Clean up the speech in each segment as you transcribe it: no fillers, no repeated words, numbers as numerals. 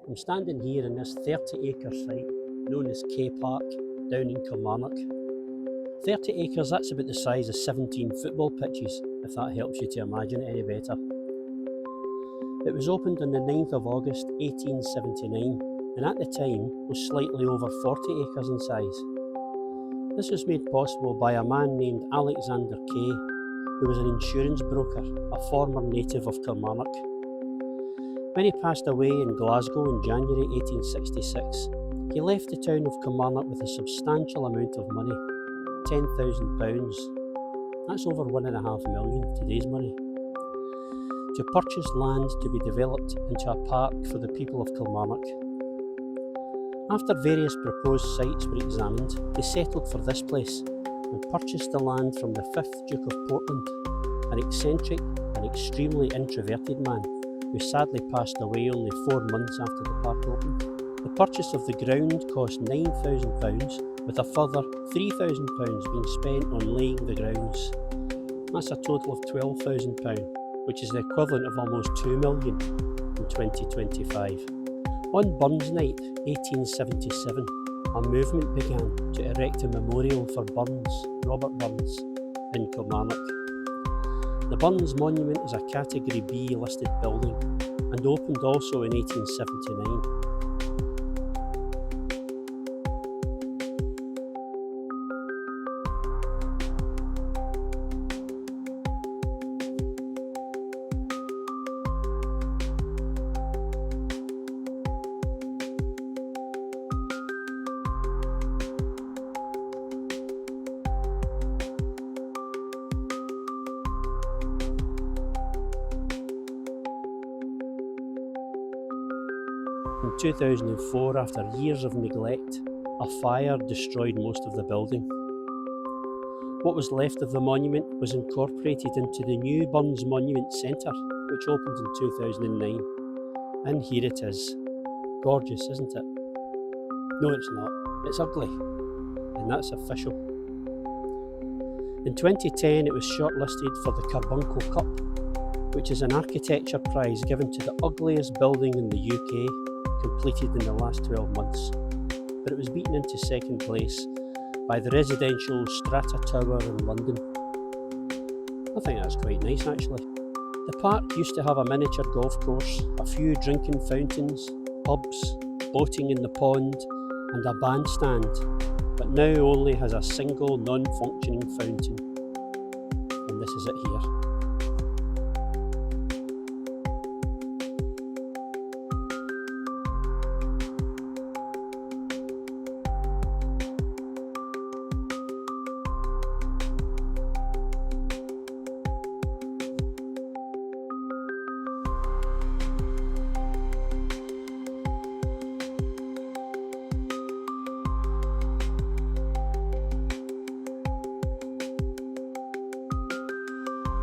I'm standing here in this 30-acre site known as K Park down in Kilmarnock. 30 acres, that's about the size of 17 football pitches, if that helps you to imagine it any better. It was opened on the 9th of August 1879 and at the time was slightly over 40 acres in size. This was made possible by a man named Alexander Kay, who was an insurance broker, a former native of Kilmarnock. When he passed away in Glasgow in January 1866, he left the town of Kilmarnock with a substantial amount of money, £10,000. That's over £1.5 million today's money, to purchase land to be developed into a park for the people of Kilmarnock. After various proposed sites were examined, they settled for this place and purchased the land from the 5th Duke of Portland, an eccentric and extremely introverted man who sadly passed away only 4 months after the park opened. The purchase of the ground cost £9,000, with a further £3,000 being spent on laying the grounds. That's a total of £12,000, which is the equivalent of almost £2 million in 2025. On Burns Night 1877, a movement began to erect a memorial for Robert Burns, in Kilmarnock. The Burns Monument is a Category B listed building and opened also in 1879. In 2004, after years of neglect, a fire destroyed most of the building. What was left of the monument was incorporated into the new Burns Monument Centre, which opened in 2009. And here it is. Gorgeous, isn't it? No, it's not. It's ugly. And that's official. In 2010, it was shortlisted for the Carbuncle Cup, which is an architecture prize given to the ugliest building in the UK, completed in the last 12 months, but it was beaten into second place by the residential Strata Tower in London. I think that's quite nice actually. The park used to have a miniature golf course, a few drinking fountains, pubs, boating in the pond and a bandstand, but now only has a single non-functioning fountain. And this is it here.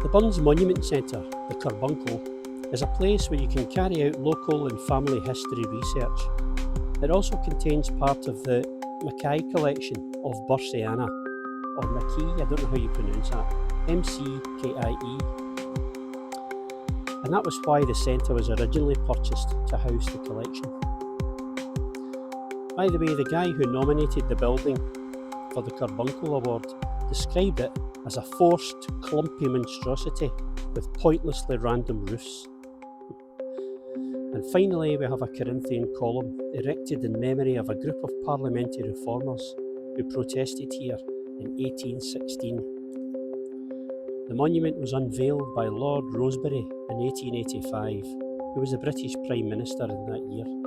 The Burns Monument Centre, the Carbuncle, is a place where you can carry out local and family history research. It also contains part of the Mackay collection of Bursiana, or Mackay, I don't know how you pronounce that, M-C-K-I-E. And that was why the centre was originally purchased to house the collection. By the way, the guy who nominated the building for the Carbuncle Award described it as a forced, clumpy monstrosity with pointlessly random roofs. And finally, we have a Corinthian column erected in memory of a group of parliamentary reformers who protested here in 1816. The monument was unveiled by Lord Rosebery in 1885, who was the British Prime Minister in that year.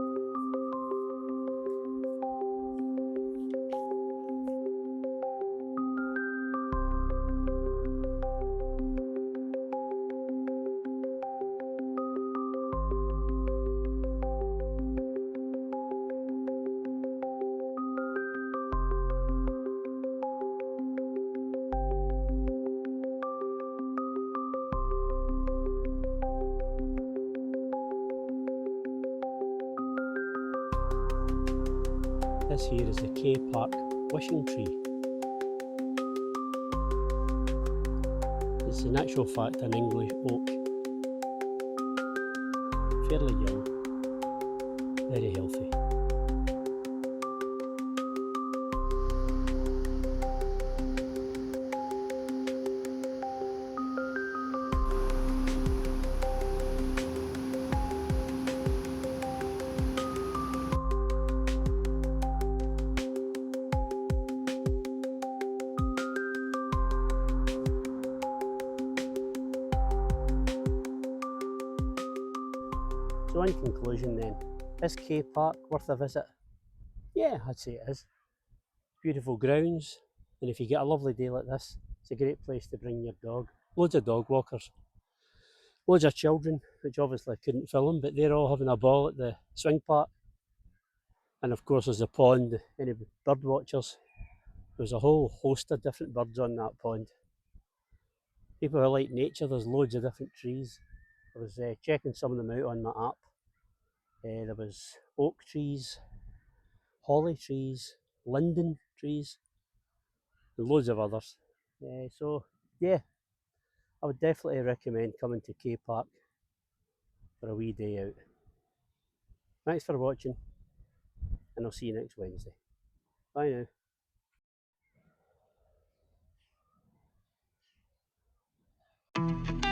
This here is the K Park wishing tree. It's in actual fact an English oak, fairly young. Very healthy. So in conclusion then, is K Park worth a visit? Yeah, I'd say it is. Beautiful grounds, and if you get a lovely day like this, it's a great place to bring your dog. Loads of dog walkers, loads of children, which obviously I couldn't film, but they're all having a ball at the swing park. And of course there's a pond, any bird watchers. There's a whole host of different birds on that pond. People who like nature, there's loads of different trees. I was checking some of them out on my app. There was oak trees, holly trees, linden trees, and loads of others. So yeah, I would definitely recommend coming to K Park for a wee day out. Thanks for watching, and I'll see you next Wednesday. Bye now.